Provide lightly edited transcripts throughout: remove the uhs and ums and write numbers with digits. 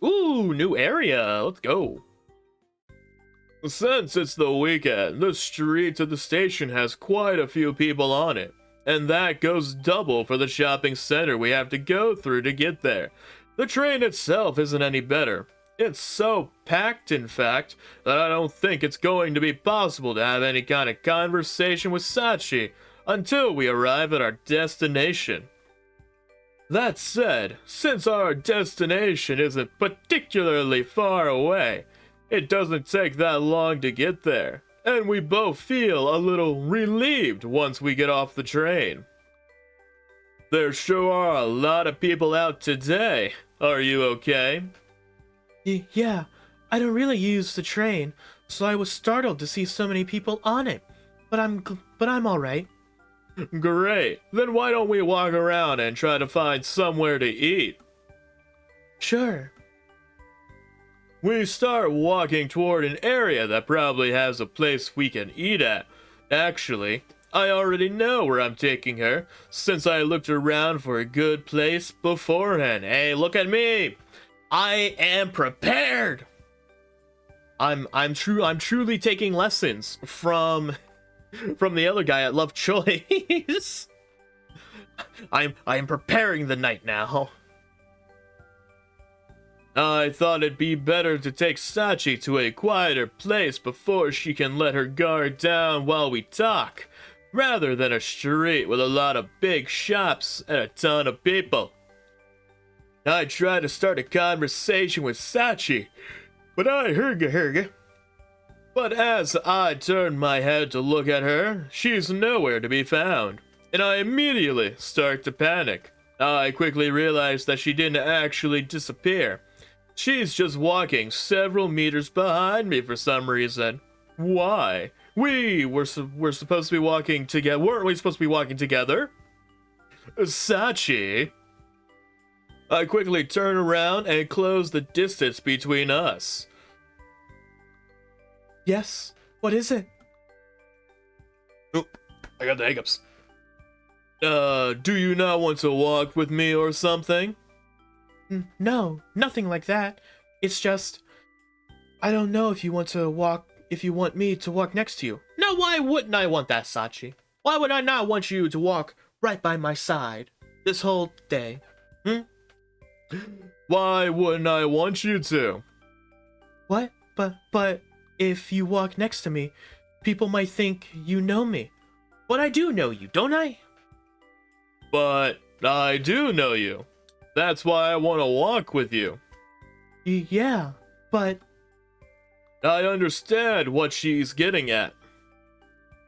Ooh, new area. Let's go. Since it's the weekend, the street to the station has quite a few people on it. And that goes double for the shopping center we have to go through to get there. The train itself isn't any better. It's so packed, in fact, that I don't think it's going to be possible to have any kind of conversation with Sachi until we arrive at our destination. That said, since our destination isn't particularly far away, it doesn't take that long to get there, and we both feel a little relieved once we get off the train. There sure are a lot of people out today. Are you okay? Yeah, I don't really use the train, so I was startled to see so many people on it. But I'm all right. Great. Then why don't we walk around and try to find somewhere to eat? Sure. We start walking toward an area that probably has a place we can eat at. Actually, I already know where I'm taking her, since I looked around for a good place beforehand. Hey, look at me! I am prepared! I'm truly taking lessons from the other guy at Love Choice. I am preparing the night now. I thought it'd be better to take Sachi to a quieter place before she can let her guard down while we talk, rather than a street with a lot of big shops and a ton of people. I tried to start a conversation with Sachi, but I herga. But as I turn my head to look at her, she's nowhere to be found, and I immediately start to panic. I quickly realize that she didn't actually disappear. She's just walking several meters behind me for some reason. Why? We're supposed to be walking together. Weren't we supposed to be walking together? Sachi. I quickly turn around and close the distance between us. Yes? What is it? Oh, I got the hiccups. Do you not want to walk with me or something? No, nothing like that. It's just, I don't know if you want me to walk next to you. No, why wouldn't I want that, Sachi? Why would I not want you to walk right by my side this whole day? Why wouldn't I want you to? What? But if you walk next to me, people might think you know me. But I do know you, don't I? But I do know you. That's why I want to walk with you. Yeah, but... I understand what she's getting at.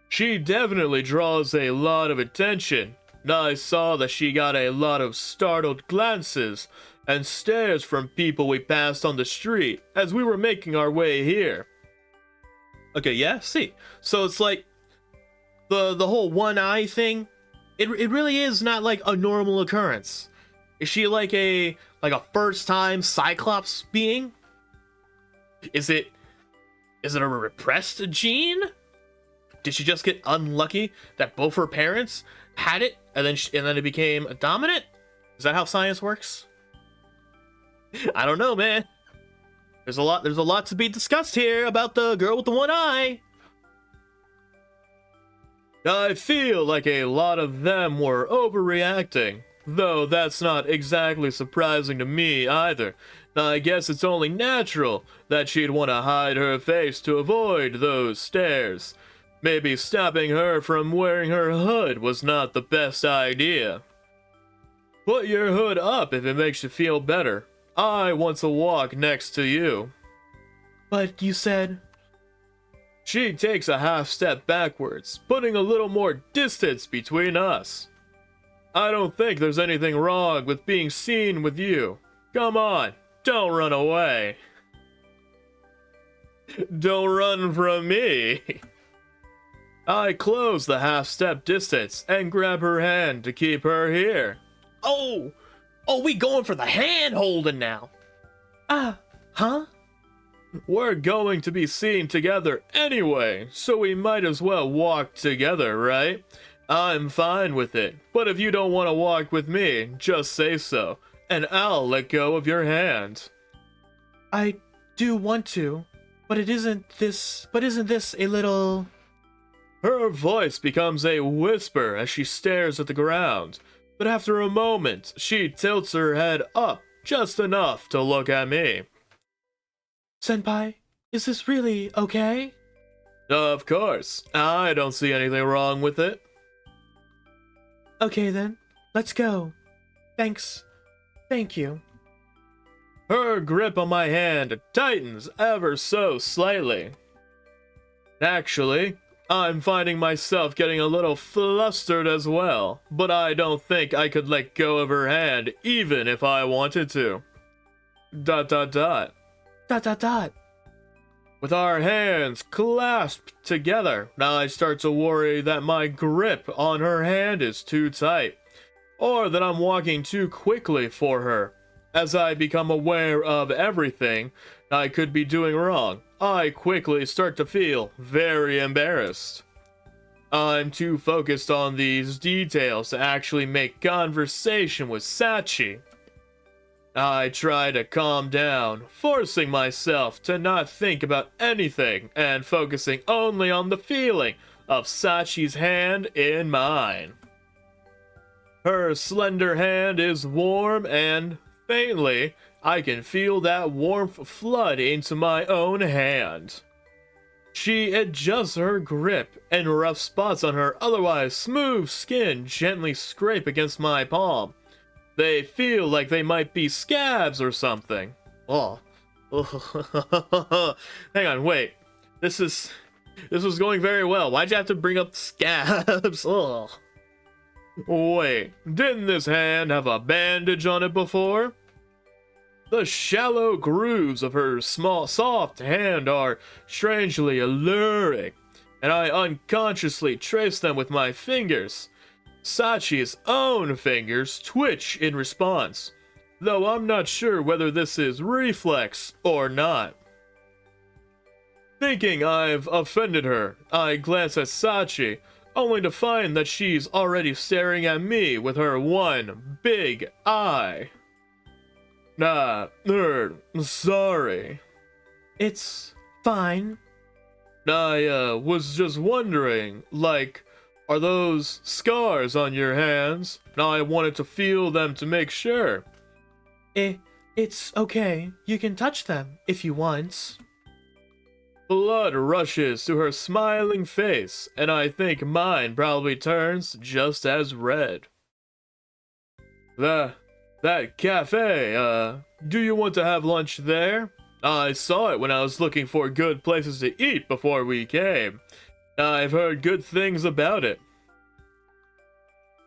She definitely draws a lot of attention. I saw that she got a lot of startled glances and stares from people we passed on the street as we were making our way here. Okay, yeah, see. So it's like the whole one eye thing. It really is not like a normal occurrence. Is she like a first time Cyclops being? Is it a repressed gene? Did she just get unlucky that both her parents had it and then it became dominant? Is that how science works? I don't know, man. There's a lot to be discussed here about the girl with the one eye. I feel like a lot of them were overreacting, though that's not exactly surprising to me either. I guess it's only natural that she'd want to hide her face to avoid those stares. Maybe stopping her from wearing her hood was not the best idea. Put your hood up if it makes you feel better. I want to walk next to you. But you said... She takes a half step backwards, putting a little more distance between us. I don't think there's anything wrong with being seen with you. Come on, don't run away. Don't run from me. I close the half step distance and grab her hand to keep her here. Oh, we going for the hand holding now. Huh? We're going to be seen together anyway, so we might as well walk together, right? I'm fine with it, but if you don't want to walk with me, just say so, and I'll let go of your hand. I do want to, but isn't this a little... Her voice becomes a whisper as she stares at the ground, but after a moment, she tilts her head up just enough to look at me. Senpai, is this really okay? Of course, I don't see anything wrong with it. Okay then, let's go. Thanks. Thank you. Her grip on my hand tightens ever so slightly. Actually, I'm finding myself getting a little flustered as well, but I don't think I could let go of her hand even if I wanted to. ... With our hands clasped together, I start to worry that my grip on her hand is too tight, or that I'm walking too quickly for her. As I become aware of everything I could be doing wrong, I quickly start to feel very embarrassed. I'm too focused on these details to actually make conversation with Sachi. I try to calm down, forcing myself to not think about anything and focusing only on the feeling of Sachi's hand in mine. Her slender hand is warm and, faintly, I can feel that warmth flood into my own hand. She adjusts her grip, and rough spots on her otherwise smooth skin gently scrape against my palm. They feel like they might be scabs or something. Oh. Hang on, wait. This was going very well. Why'd you have to bring up scabs? Oh. Wait, didn't this hand have a bandage on it before? The shallow grooves of her small, soft hand are strangely alluring, and I unconsciously trace them with my fingers. Sachi's own fingers twitch in response, though I'm not sure whether this is reflex or not. Thinking I've offended her, I glance at Sachi, only to find that she's already staring at me with her one big eye. Sorry. It's fine. I was just wondering, like, are those scars on your hands? I wanted to feel them to make sure. It's okay. You can touch them if you want. Blood rushes to her smiling face, and I think mine probably turns just as red. That cafe, do you want to have lunch there? I saw it when I was looking for good places to eat before we came. I've heard good things about it.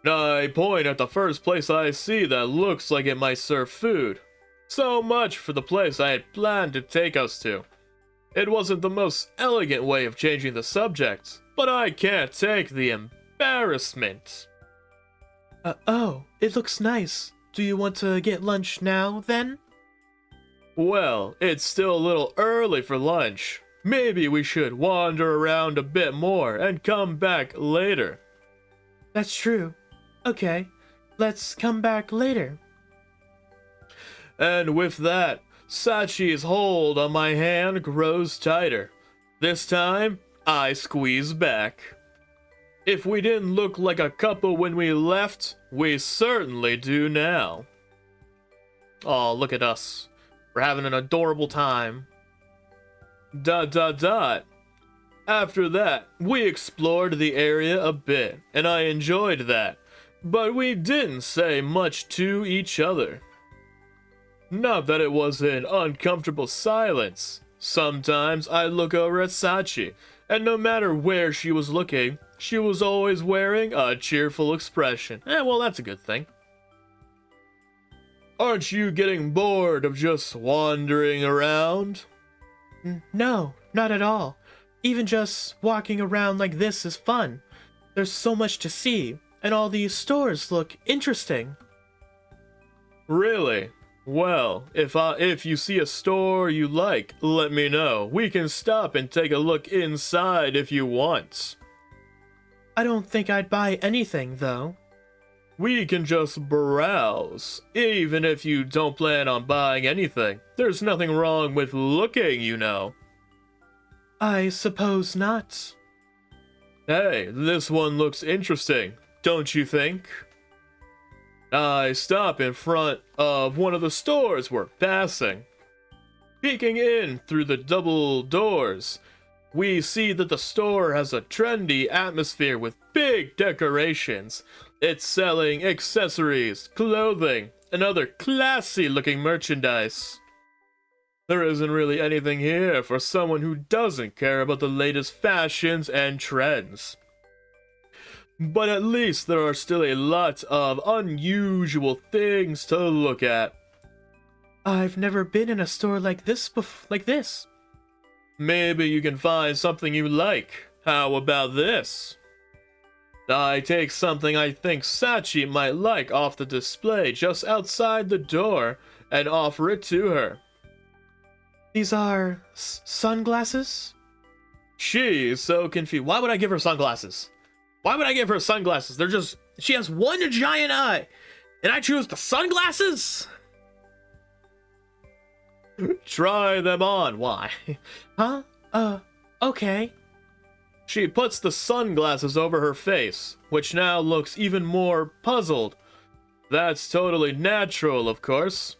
I point at the first place I see that looks like it might serve food. So much for the place I had planned to take us to. It wasn't the most elegant way of changing the subject, but I can't take the embarrassment. Oh, it looks nice. Do you want to get lunch now, then? Well, it's still a little early for lunch. Maybe we should wander around a bit more and come back later. That's true. Okay, let's come back later. And with that, Sachi's hold on my hand grows tighter. This time, I squeeze back. If we didn't look like a couple when we left, we certainly do now. Oh, look at us. We're having an adorable time. ... After that, we explored the area a bit, and I enjoyed that. But we didn't say much to each other. Not that it was an uncomfortable silence. Sometimes I look over at Sachi, and no matter where she was looking, she was always wearing a cheerful expression. Well, that's a good thing. Aren't you getting bored of just wandering around? No, not at all. Even just walking around like this is fun. There's so much to see, and all these stores look interesting. Really? Well, if you see a store you like, let me know. We can stop and take a look inside if you want. I don't think I'd buy anything, though. We can just browse. Even if you don't plan on buying anything, there's nothing wrong with looking, you know. I suppose not. Hey, this one looks interesting, don't you think? I stop in front of one of the stores we're passing. Peeking in through the double doors, we see that the store has a trendy atmosphere with big decorations. It's selling accessories, clothing, and other classy looking merchandise. There isn't really anything here for someone who doesn't care about the latest fashions and trends. But at least there are still a lot of unusual things to look at. I've never been in a store like this like this. Maybe you can find something you like. How about this? I take something I think Sachi might like off the display just outside the door and offer it to her. These are sunglasses? She's so confused. Why would I give her sunglasses? Why would I give her sunglasses? They're just... She has one giant eye, and I choose the sunglasses? Try them on. Why? Huh? Okay. She puts the sunglasses over her face, which now looks even more puzzled. That's totally natural, of course.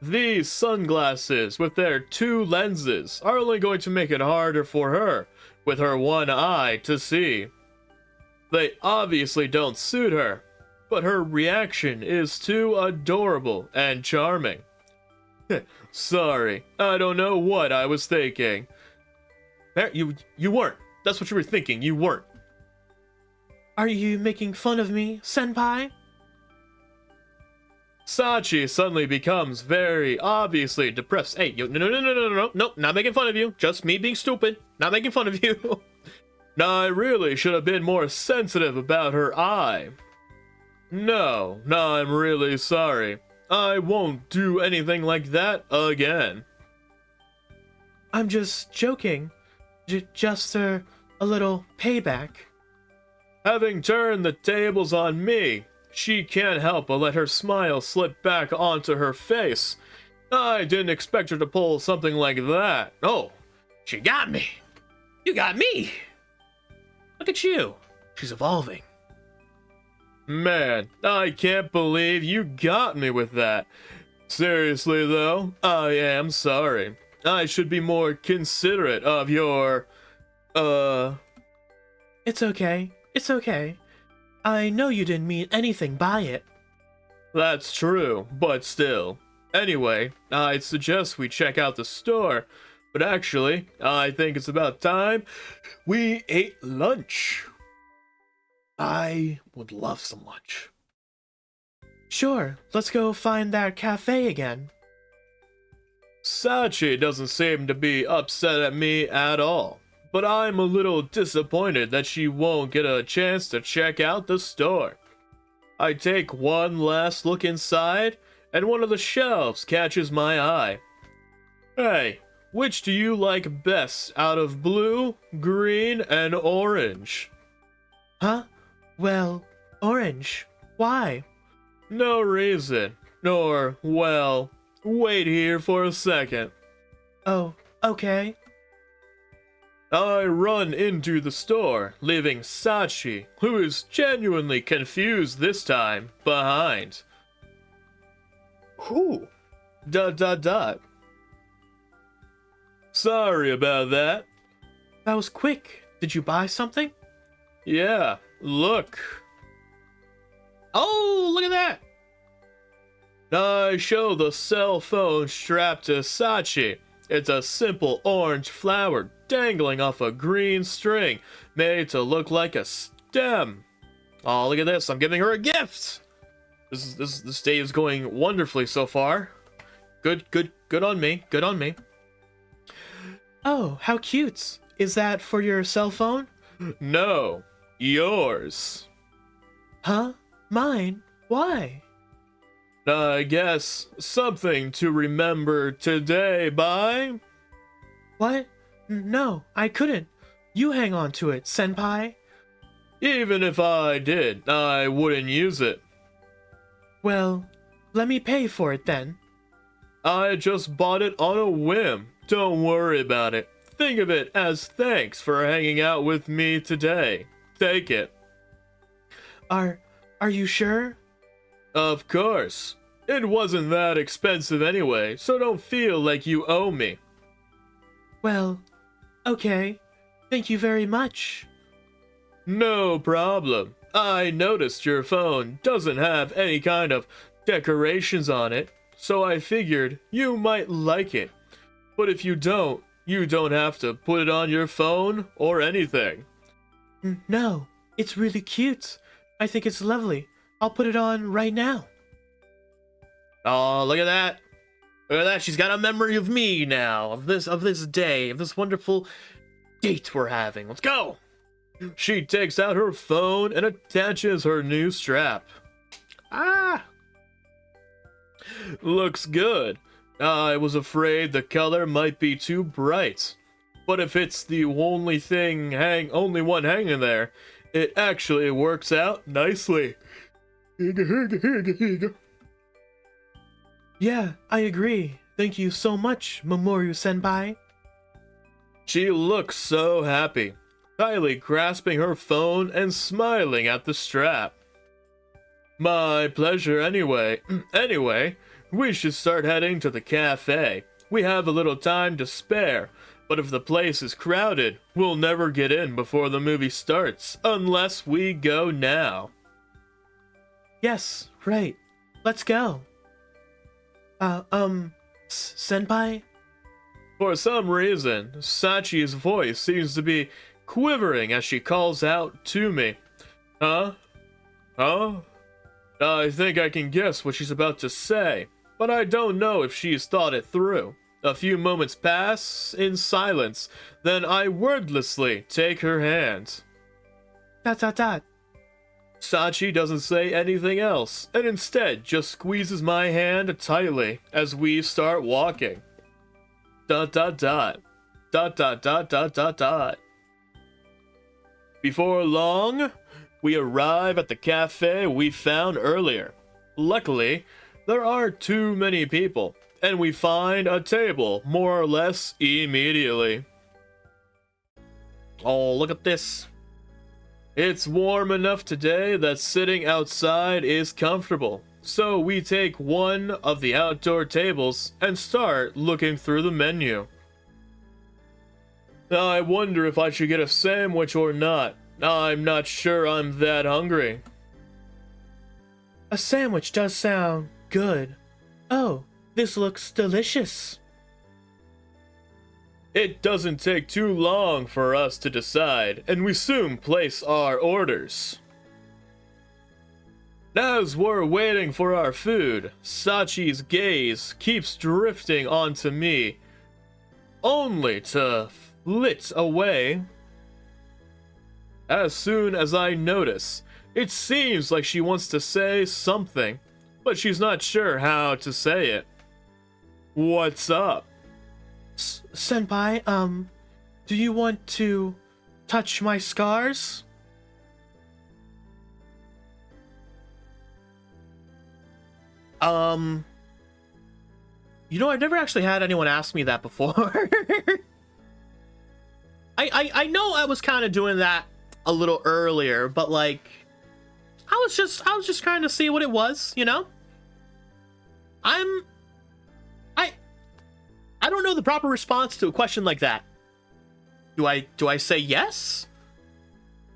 These sunglasses, with their two lenses, are only going to make it harder for her, with her one eye, to see. They obviously don't suit her, but her reaction is too adorable and charming. Sorry, I don't know what I was thinking. You weren't. That's what you were thinking. You weren't. Are you making fun of me, senpai? Sachi suddenly becomes very obviously depressed. Hey, no, not making fun of you. Just me being stupid. Not making fun of you. I really should have been more sensitive about her eye. No, I'm really sorry. I won't do anything like that again. I'm just joking. Just a little payback. Having turned the tables on me, she can't help but let her smile slip back onto her face. I didn't expect her to pull something like that. Oh, she got me. You got me. Look at you. She's evolving. Man, I can't believe you got me with that. Seriously though, I am sorry. I should be more considerate of your, It's okay. It's okay. I know you didn't mean anything by it. That's true, but still. Anyway, I'd suggest we check out the store. But actually, I think it's about time we ate lunch. I would love some lunch. Sure, let's go find that cafe again. Sachi doesn't seem to be upset at me at all, but I'm a little disappointed that she won't get a chance to check out the store. I take one last look inside, and one of the shelves catches my eye. Hey, which do you like best out of blue, green, and orange? Huh? Well, orange. Why? No reason. Nor, well, wait here for a second. Oh, okay. I run into the store, leaving Sachi, who is genuinely confused this time, behind. Who? ... Sorry about that. That was quick. Did you buy something? Yeah, look. Oh, look at that! I show the cell phone strapped to Sachi. It's a simple orange flower dangling off a green string, made to look like a stem. Oh, look at this! I'm giving her a gift. This day is going wonderfully so far. Good on me. Good on me. Oh, how cute. Is that for your cell phone? No, yours. Huh? Mine? Why? I guess something to remember today by. What? No, I couldn't. You hang on to it, senpai. Even if I did, I wouldn't use it. Well, let me pay for it then. I just bought it on a whim. Don't worry about it. Think of it as thanks for hanging out with me today. Take it. Are you sure? Of course. It wasn't that expensive anyway, so don't feel like you owe me. Well, okay. Thank you very much. No problem. I noticed your phone doesn't have any kind of decorations on it, so I figured you might like it. But if you don't have to put it on your phone or anything. No, it's really cute. I think it's lovely. I'll put it on right now. Oh, look at that. Look at that. She's got a memory of me now, of this day, of this wonderful date we're having. Let's go. She takes out her phone and attaches her new strap. Ah! Looks good. I was afraid the color might be too bright. But if it's the only one hanging there, it actually works out nicely. Yeah, I agree. Thank you so much, Mamoru-senpai. She looks so happy, tightly grasping her phone and smiling at the strap. My pleasure anyway. Anyway, we should start heading to the cafe. We have a little time to spare, but if the place is crowded, we'll never get in before the movie starts, unless we go now. Yes, right. Let's go. Senpai? For some reason, Sachi's voice seems to be quivering as she calls out to me. Huh? Huh? I think I can guess what she's about to say, but I don't know if she's thought it through. A few moments pass in silence, then I wordlessly take her hand. Dot. Sachi doesn't say anything else, and instead just squeezes my hand tightly as we start walking. ... Before long, we arrive at the cafe we found earlier. Luckily, there aren't too many people, and we find a table more or less immediately. Oh, look at this. It's warm enough today that sitting outside is comfortable, so we take one of the outdoor tables and start looking through the menu. I wonder if I should get a sandwich or not. I'm not sure I'm that hungry. A sandwich does sound good. Oh, this looks delicious. It doesn't take too long for us to decide, and we soon place our orders. As we're waiting for our food, Sachi's gaze keeps drifting onto me, only to flit away. As soon as I notice, it seems like she wants to say something, but she's not sure how to say it. What's up? Senpai, do you want to touch my scars? You know, I've never actually had anyone ask me that before. I know I was kind of doing that a little earlier, but like, I was just trying to see what it was, you know? I don't know the proper response to a question like that. Do I say yes?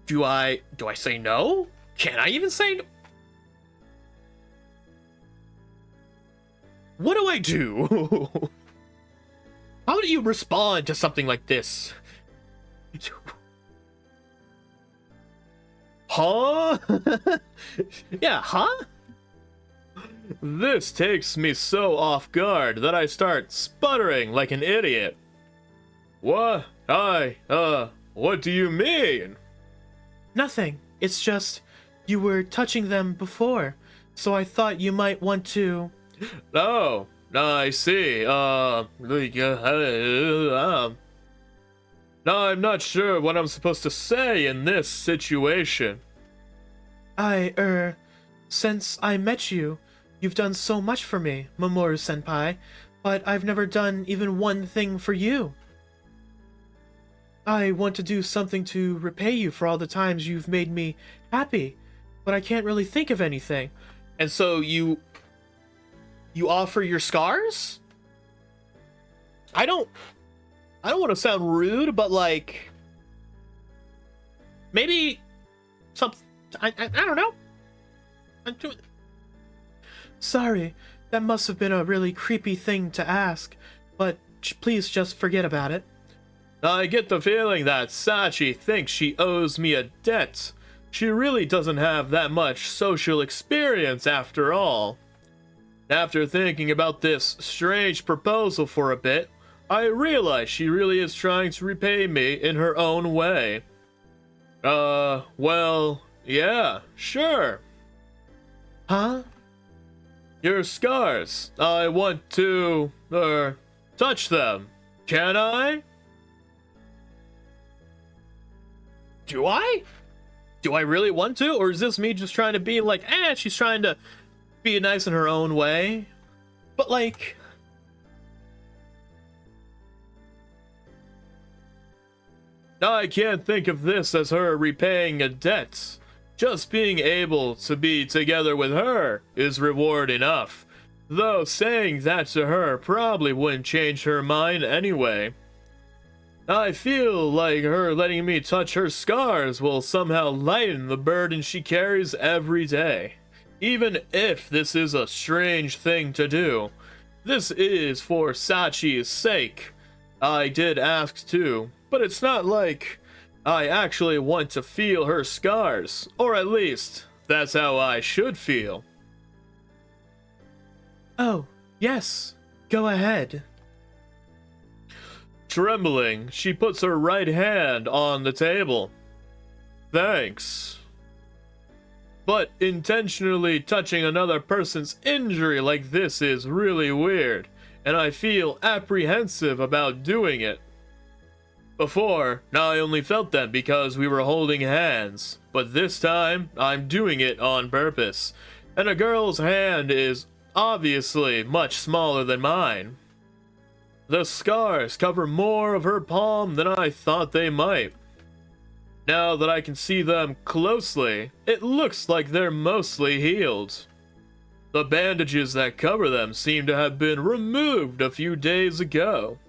Do I say no? Can I even say no? What do I do? How do you respond to something like this? Huh? Yeah, huh? This takes me so off guard that I start sputtering like an idiot. What? What do you mean? Nothing. It's just you were touching them before, so I thought you might want to. Oh, I see. Now I'm not sure what I'm supposed to say in this situation. Since I met you, you've done so much for me, Mamoru-senpai, but I've never done even one thing for you. I want to do something to repay you for all the times you've made me happy, but I can't really think of anything. And so you offer your scars? I don't want to sound rude, but like maybe some I don't know. Sorry, that must have been a really creepy thing to ask, but please just forget about it. I get the feeling that Sachi thinks she owes me a debt. She really doesn't have that much social experience after all. After thinking about this strange proposal for a bit, I realize she really is trying to repay me in her own way. Well, yeah, sure. Huh? Your scars. I want to, touch them. Can I? Do I? Do I really want to? Or is this me just trying to be like, she's trying to be nice in her own way? But like... I can't think of this as her repaying a debt. Just being able to be together with her is reward enough. Though saying that to her probably wouldn't change her mind anyway. I feel like her letting me touch her scars will somehow lighten the burden she carries every day. Even if this is a strange thing to do, this is for Sachi's sake. I did ask too, but it's not like I actually want to feel her scars, or at least that's how I should feel. Oh, yes, go ahead. Trembling, she puts her right hand on the table. Thanks. But intentionally touching another person's injury like this is really weird, and I feel apprehensive about doing it. Before, I only felt that because we were holding hands, but this time, I'm doing it on purpose, and a girl's hand is obviously much smaller than mine. The scars cover more of her palm than I thought they might. Now that I can see them closely, it looks like they're mostly healed. The bandages that cover them seem to have been removed a few days ago,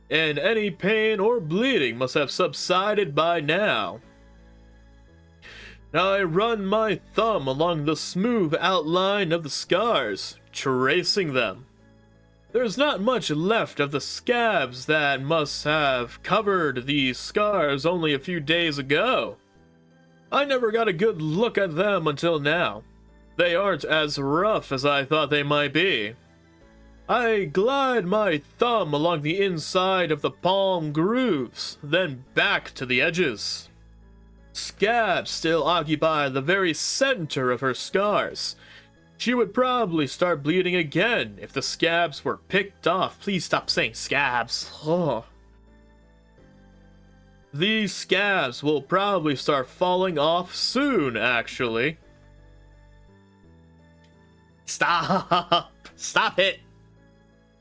and any pain or bleeding must have subsided by now. I run my thumb along the smooth outline of the scars, tracing them. There's not much left of the scabs that must have covered these scars only a few days ago. I never got a good look at them until now. They aren't as rough as I thought they might be. I glide my thumb along the inside of the palm grooves, then back to the edges. Scabs still occupy the very center of her scars. She would probably start bleeding again if the scabs were picked off. Please stop saying scabs. Oh. These scabs will probably start falling off soon, actually. Stop! Stop it!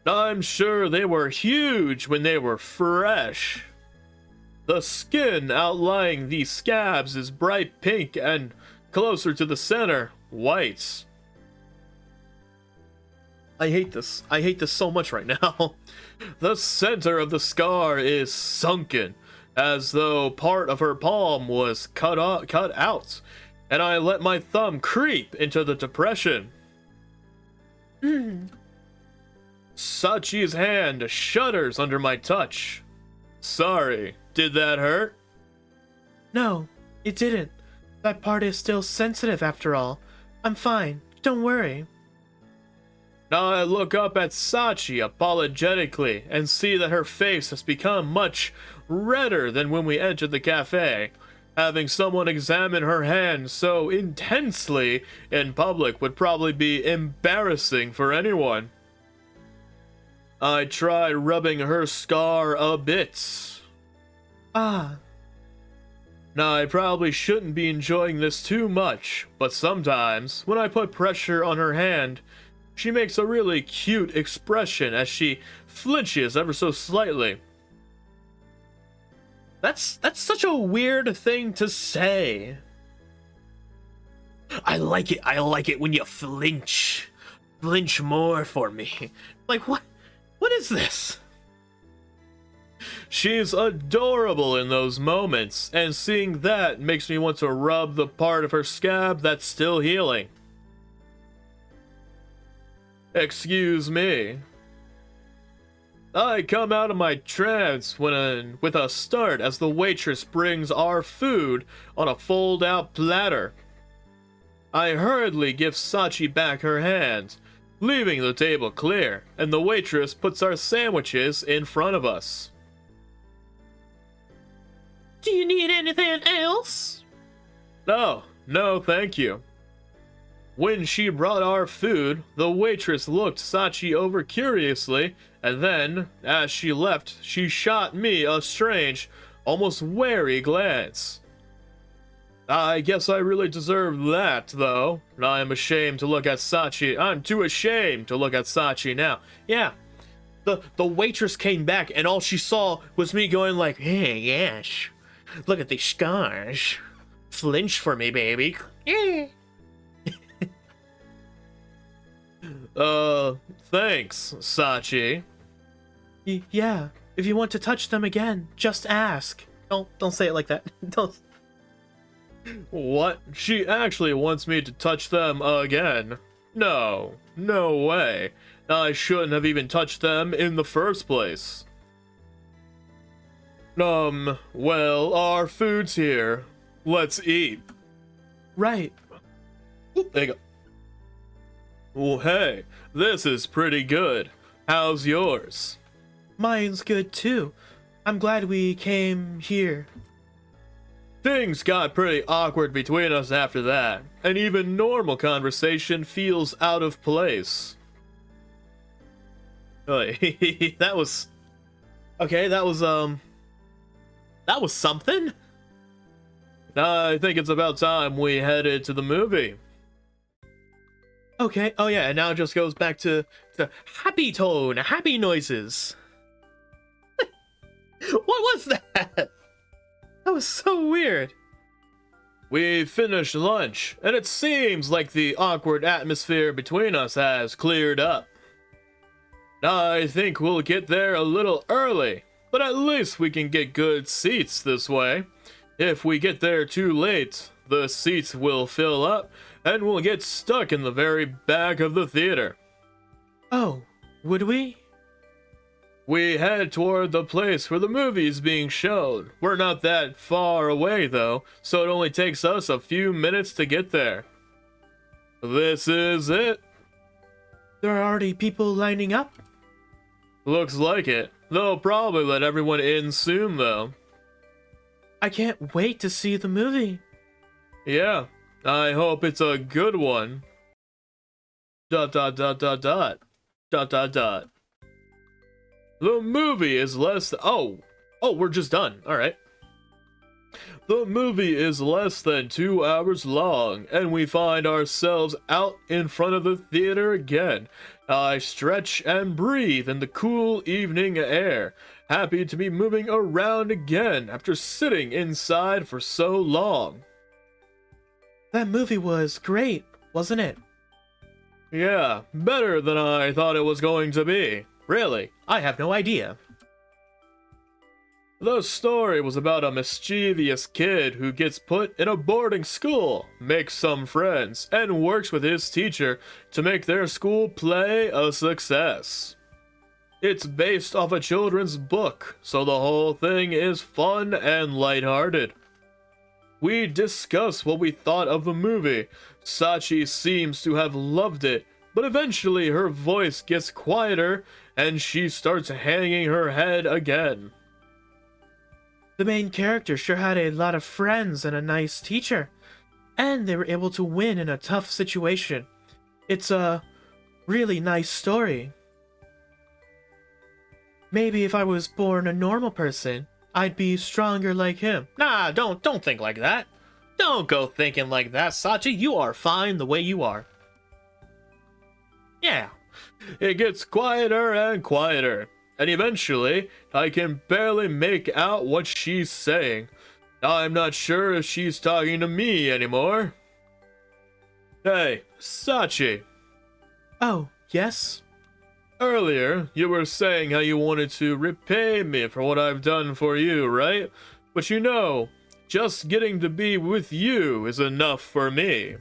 I'm sure they were huge when they were fresh. The skin outlying these scabs is bright pink and closer to the center, white. I hate this. I hate this so much right now. The center of the scar is sunken, as though part of her palm was cut out, and I let my thumb creep into the depression. Sachi's hand shudders under my touch. Sorry, did that hurt? No, it didn't. That part is still sensitive after all. I'm fine, don't worry. Now I look up at Sachi apologetically and see that her face has become much redder than when we entered the cafe. Having someone examine her hand so intensely in public would probably be embarrassing for anyone. I try rubbing her scar a bit. Ah, Now, I probably shouldn't be enjoying this too much, but sometimes, when I put pressure on her hand, she makes a really cute expression as she flinches ever so slightly. That's such a weird thing to say. I like it when you flinch. Flinch more for me. Like, what is this? She's adorable in those moments, and seeing that makes me want to rub the part of her scab that's still healing. Excuse me. I come out of my trance with a start as the waitress brings our food on a fold-out platter. I hurriedly give Sachi back her hand, leaving the table clear, and the waitress puts our sandwiches in front of us. do you need anything else? No, thank you. When she brought our food, the waitress looked Sachi over curiously, and then, as she left, she shot me a strange, almost wary glance. I guess I really deserve that, though. I'm ashamed to look at Sachi. I'm too ashamed to look at Sachi now. Yeah, the waitress came back, and all she saw was me going like, hey, yes, look at these scars. Flinch for me, baby. Thanks, Sachi. Yeah, if you want to touch them again, just ask. Don't say it like that. Don't. What? She actually wants me to touch them again? No way. I shouldn't have even touched them in the first place. Well, our food's here. Let's eat. Right. There you go. Well, hey, this is pretty good. How's yours? Mine's good too. I'm glad we came here. Things got pretty awkward between us after that, and even normal conversation feels out of place. That was... Okay, that was something? I think it's about time we headed to the movie. Okay, oh yeah, and now it just goes back to happy tone, happy noises. What was that? That was so weird. We finished lunch, and it seems like the awkward atmosphere between us has cleared up. I think we'll get there a little early, but at least we can get good seats this way. If we get there too late, the seats will fill up, and we'll get stuck in the very back of the theater. Oh, would we? We head toward the place where the movie's being shown. We're not that far away, though, so it only takes us a few minutes to get there. This is it. There are already people lining up? Looks like it. They'll probably let everyone in soon, though. I can't wait to see the movie. Yeah, I hope it's a good one. ... The movie is less oh, we're just done. All right. The movie is less than 2 hours long, and we find ourselves out in front of the theater again. I stretch and breathe in the cool evening air, happy to be moving around again after sitting inside for so long. That movie was great, wasn't it? Yeah, better than I thought it was going to be. Really, I have no idea. The story was about a mischievous kid who gets put in a boarding school, makes some friends, and works with his teacher to make their school play a success. It's based off a children's book, so the whole thing is fun and lighthearted. We discuss what we thought of the movie. Sachi seems to have loved it, but eventually her voice gets quieter and she starts hanging her head again. The main character sure had a lot of friends and a nice teacher, and they were able to win in a tough situation. It's a really nice story. Maybe if I was born a normal person, I'd be stronger like him. Nah, don't think like that. Don't go thinking like that, Sachi. You are fine the way you are. Yeah. It gets quieter and quieter, and eventually I can barely make out what she's saying. I'm not sure if she's talking to me anymore. Hey, Sachi. Oh, yes? Earlier, you were saying how you wanted to repay me for what I've done for you, right? But you know, just getting to be with you is enough for me. ...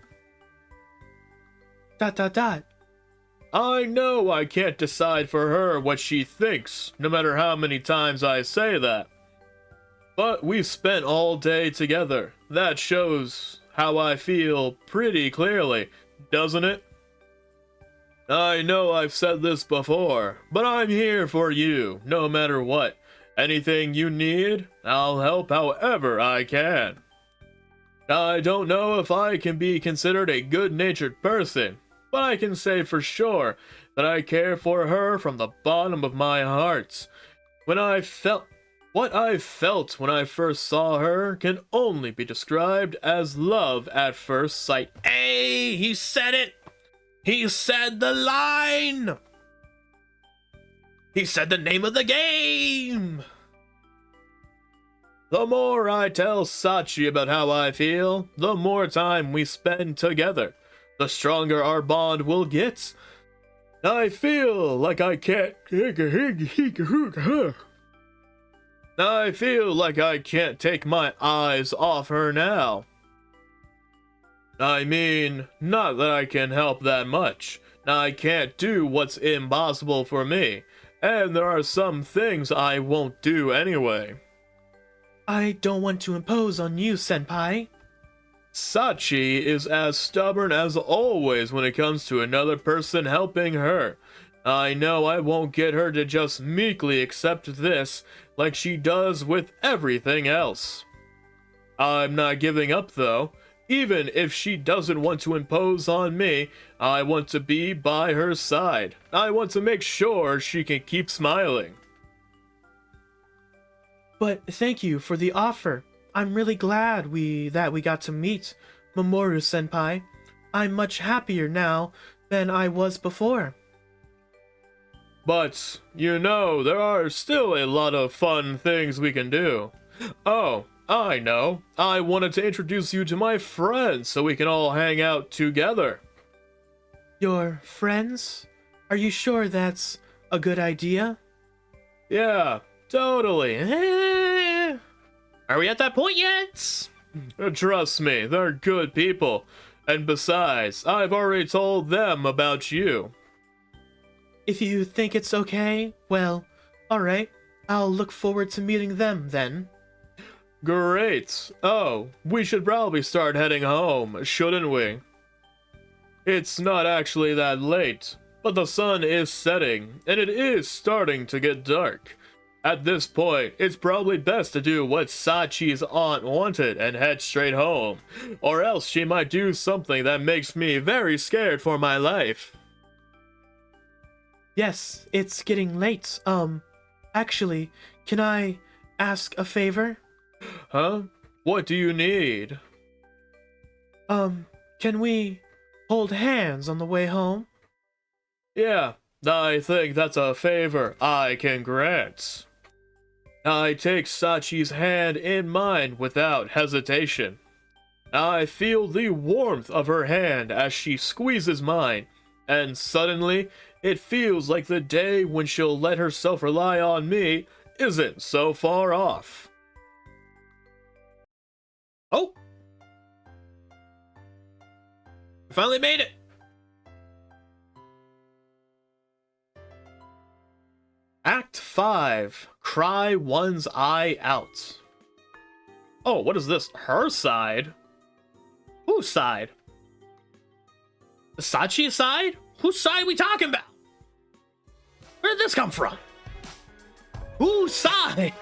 I know I can't decide for her what she thinks, no matter how many times I say that. But we spent all day together. That shows how I feel pretty clearly, doesn't it? I know I've said this before, but I'm here for you, no matter what. Anything you need, I'll help however I can. I don't know if I can be considered a good-natured person, but I can say for sure that I care for her from the bottom of my heart. What I felt when I first saw her can only be described as love at first sight. Hey, he said it! He said the line! He said the name of the game! The more I tell Sachi about how I feel, the more time we spend together, the stronger our bond will get. I feel like I can't... I feel like I can't take my eyes off her now. I mean, not that I can help that much. I can't do what's impossible for me, and there are some things I won't do anyway. I don't want to impose on you, Senpai. Sachi is as stubborn as always when it comes to another person helping her. I know I won't get her to just meekly accept this like she does with everything else. I'm not giving up though. Even if she doesn't want to impose on me, I want to be by her side. I want to make sure she can keep smiling. But thank you for the offer. I'm really glad that we got to meet, Mamoru-senpai. I'm much happier now than I was before. But, you know, there are still a lot of fun things we can do. Oh, I know. I wanted to introduce you to my friends so we can all hang out together. Your friends? Are you sure that's a good idea? Yeah, totally. Are we at that point yet? Trust me, they're good people. And besides, I've already told them about you. If you think it's okay, well, alright. I'll look forward to meeting them then. Great. Oh, we should probably start heading home, shouldn't we? It's not actually that late, but the sun is setting, and it is starting to get dark. At this point, it's probably best to do what Sachi's aunt wanted and head straight home, or else she might do something that makes me very scared for my life. Yes, it's getting late. Actually, can I ask a favor? Huh? What do you need? Can we hold hands on the way home? Yeah, I think that's a favor I can grant. I take Sachi's hand in mine without hesitation. I feel the warmth of her hand as she squeezes mine, and suddenly it feels like the day when she'll let herself rely on me isn't so far off. Oh! We finally made it! Act 5. Cry one's eye out. Oh, what is this? Her side? Whose side? Sachi's side? Whose side are we talking about? Where did this come from? Whose side?